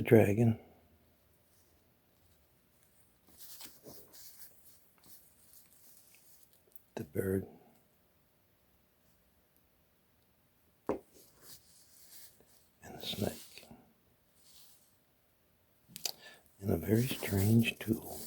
the dragon. The bird. And the snake. And a very strange tool.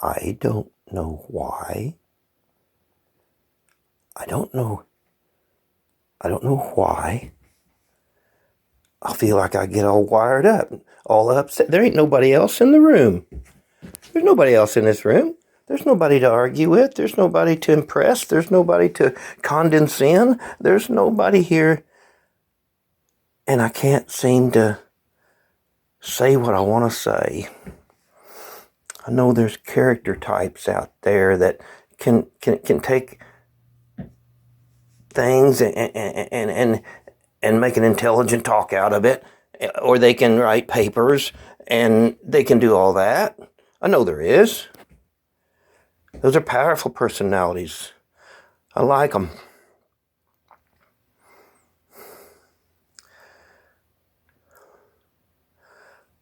I don't know why. I don't know why. I feel like I get all wired up, all upset. There ain't nobody else in the room. There's nobody else in this room. There's nobody to argue with. There's nobody to impress. There's nobody to condescend. There's nobody here. And I can't seem to say what I want to say. I know there's character types out there that can take things and make an intelligent talk out of it, or they can write papers and they can do all that. I know there is. Those are powerful personalities. I like them.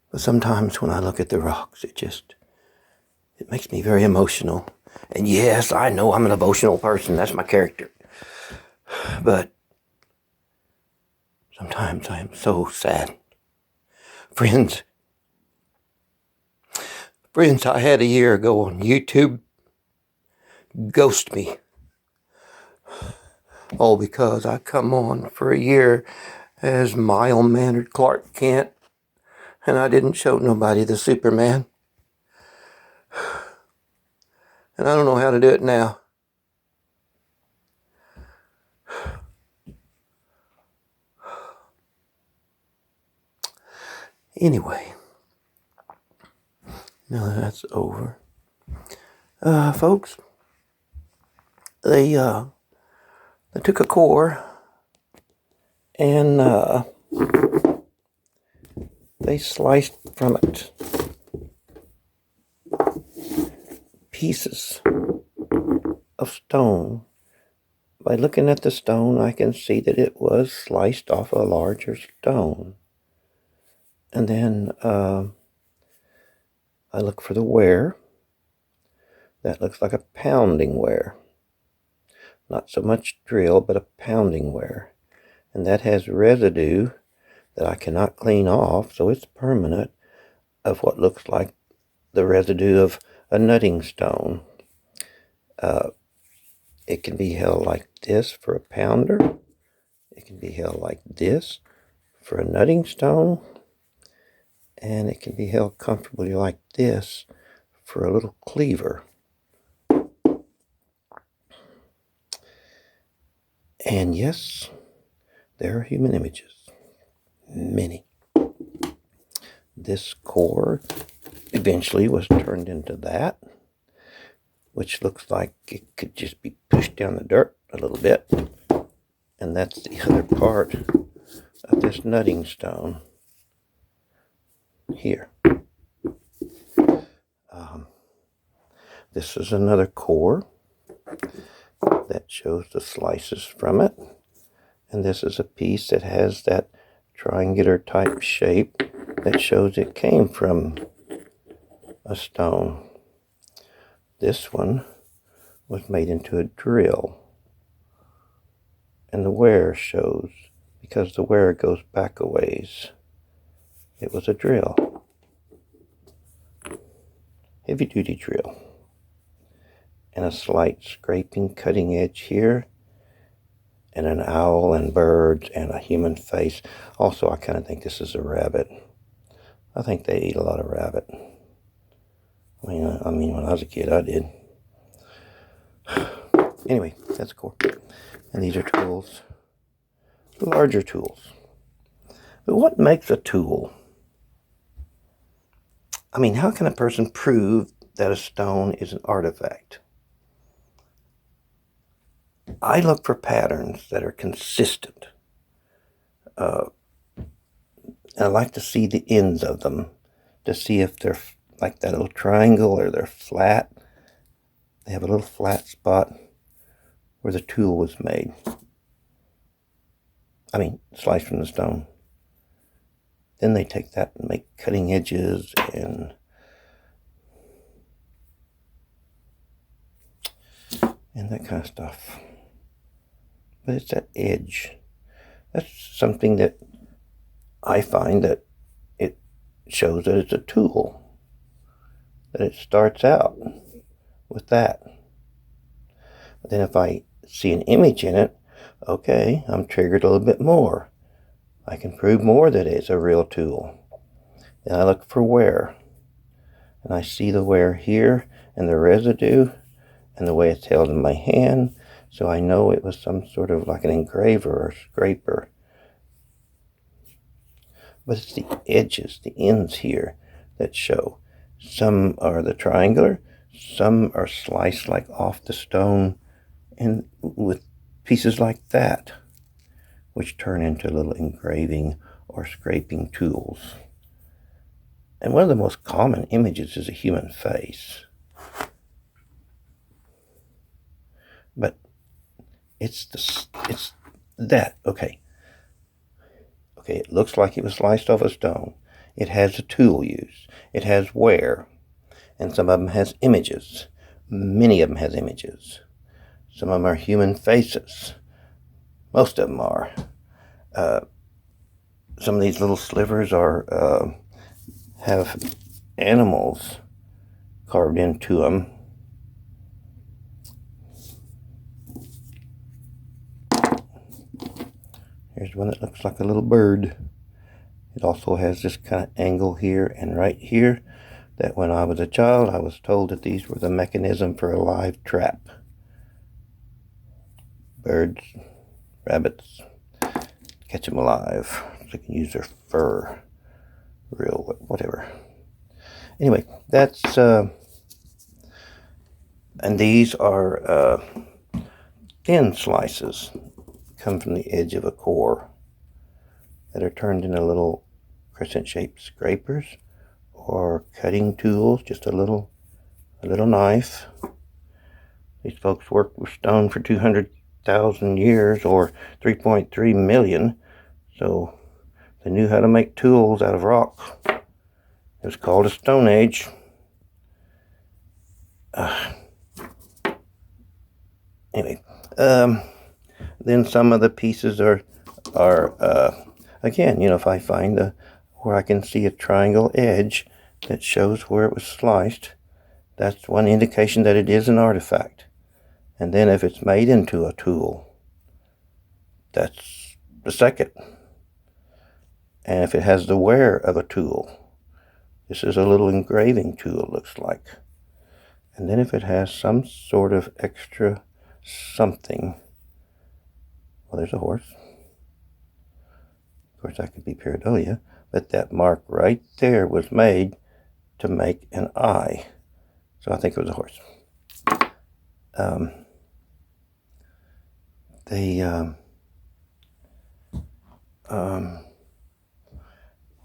But sometimes when I look at the rocks, it makes me very emotional. And yes, I know I'm an emotional person. That's my character. But sometimes I am so sad. Friends, I had a year ago on YouTube ghost me. All because I come on for a year as mild-mannered Clark Kent, and I didn't show nobody the Superman. And I don't know how to do it now. Anyway, now that that's over, folks, they took a core and they sliced from it pieces of stone. By looking at the stone, I can see that it was sliced off a larger stone. And then I look for the wear. That looks like a pounding wear. Not so much drill, but a pounding wear. And that has residue that I cannot clean off, so it's permanent, of what looks like the residue of a nutting stone. It can be held like this for a pounder. It can be held like this for a nutting stone. And it can be held comfortably like this for a little cleaver. And yes, there are human images. Many. This core eventually was turned into that, which looks like it could just be pushed down the dirt a little bit. And that's the other part of this nutting stone here. This is another core that shows the slices from it. And this is a piece that has that triangular type shape that shows it came from a stone. This one was made into a drill. And the wear shows, because the wear goes back a ways, it was a drill. Heavy duty drill. And a slight scraping cutting edge here. And an owl and birds and a human face. Also, I kind of think this is a rabbit. I think they eat a lot of rabbit. I mean, when I was a kid, I did. Anyway, that's cool. And these are tools. Larger tools. But what makes a tool? I mean, how can a person prove that a stone is an artifact? I look for patterns that are consistent. I like to see the ends of them to see if they're like that little triangle or they're flat. They have a little flat spot where the tool was made. I mean, sliced from the stone. Then they take that and make cutting edges and that kind of stuff. But it's that edge. That's something that I find that it shows that it's a tool. That it starts out with that. But then if I see an image in it, okay, I'm triggered a little bit more. I can prove more that it's a real tool. Then I look for wear. And I see the wear here and the residue and the way it's held in my hand. So I know it was some sort of like an engraver or scraper. But it's the edges, the ends here that show. Some are the triangular, some are sliced like off the stone and with pieces like that, which turn into little engraving or scraping tools. And one of the most common images is a human face. But it's that, okay, it looks like it was sliced off a stone. It has a tool used. It has wear. And some of them has images. Many of them has images. Some of them are human faces. Most of them are. Some of these little slivers are have animals carved into them. Here's one that looks like a little bird. It also has this kind of angle here and right here that when I was a child, I was told that these were the mechanism for a live trap. Birds, rabbits, catch them alive. They can use their fur, real, whatever. Anyway, that's, and these are thin slices, come from the edge of a core that are turned into little crescent-shaped scrapers or cutting tools, just a little knife. These folks worked with stone for 200,000 years or 3.3 million, so they knew how to make tools out of rock. It was called a Stone Age. Anyway, then some of the pieces are again, you know, if I find where I can see a triangle edge that shows where it was sliced, that's one indication that it is an artifact. And then if it's made into a tool, that's the second. And if it has the wear of a tool, this is a little engraving tool, it looks like. And then if it has some sort of extra something, well, there's a horse. Of course, that could be pareidolia, but that mark right there was made to make an eye. So I think it was a horse.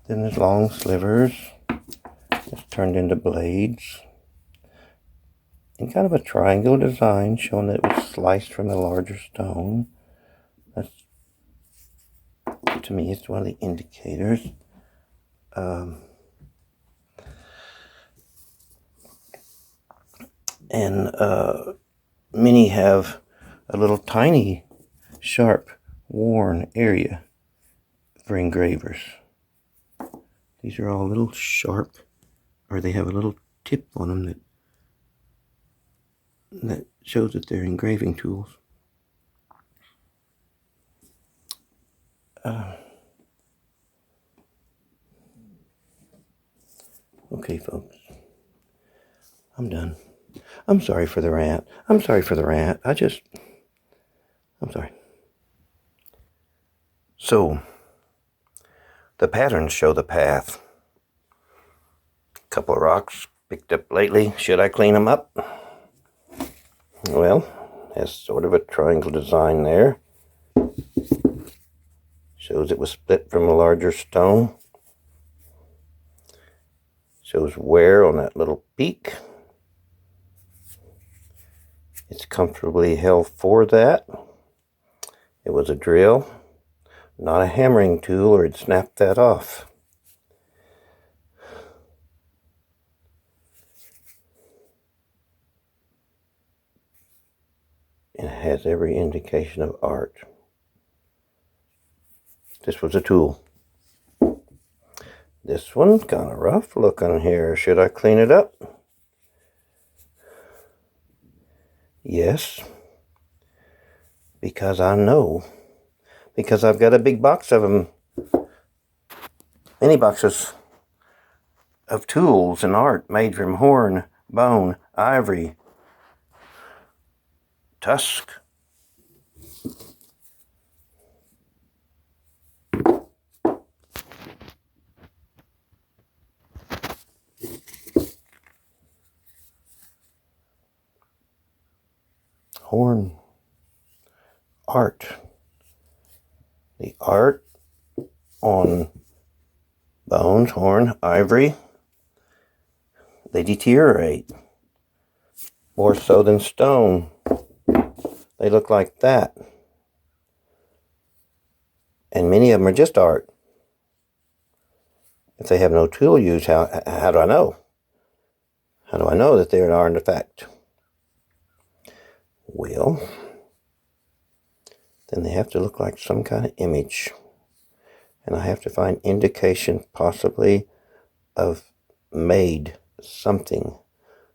Then there's long slivers. It's turned into blades. In kind of a triangle design, showing that it was sliced from a larger stone. That's, to me, it's one of the indicators. Many have a little tiny, sharp, worn area for engravers. These are all little sharp, or they have a little tip on them that shows that they're engraving tools. Okay, folks. I'm done. I'm sorry for the rant. I'm sorry. So, the patterns show the path. Couple of rocks picked up lately. Should I clean them up? Well, has sort of a triangle design there. Shows it was split from a larger stone. Shows wear on that little peak. It's comfortably held for that. It was a drill, not a hammering tool, or it'd snap that off. It has every indication of art. This was a tool. This one's kind of rough looking here. Should I clean it up? Yes. Because I know. Because I've got a big box of them. Many boxes of tools and art made from horn, bone, ivory, tusk. Horn art. The art on bones, horn, ivory, they deteriorate more so than stone. They look like that. And many of them are just art. If they have no tool use, how do I know? How do I know that they're an artifact? Well, then they have to look like some kind of image. And I have to find indication possibly of made something.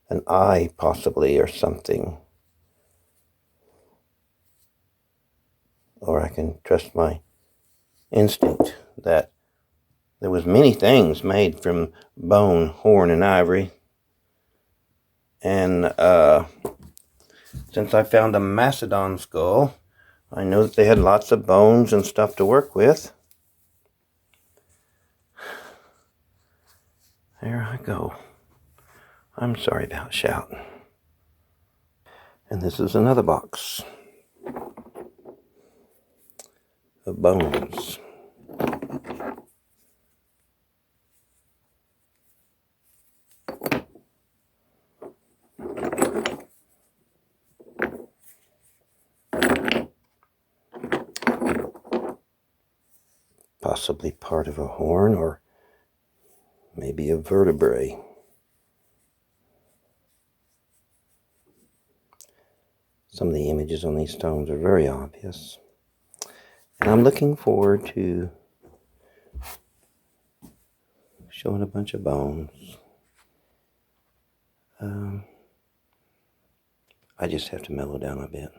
An eye possibly or something. Or I can trust my instinct that there was many things made from bone, horn, and ivory. And since I found a mastodon skull, I know that they had lots of bones and stuff to work with. There I go. I'm sorry about shouting. And this is another box of bones. Possibly part of a horn or maybe a vertebrae. Some of the images on these stones are very obvious. And I'm looking forward to showing a bunch of bones. I just have to mellow down a bit.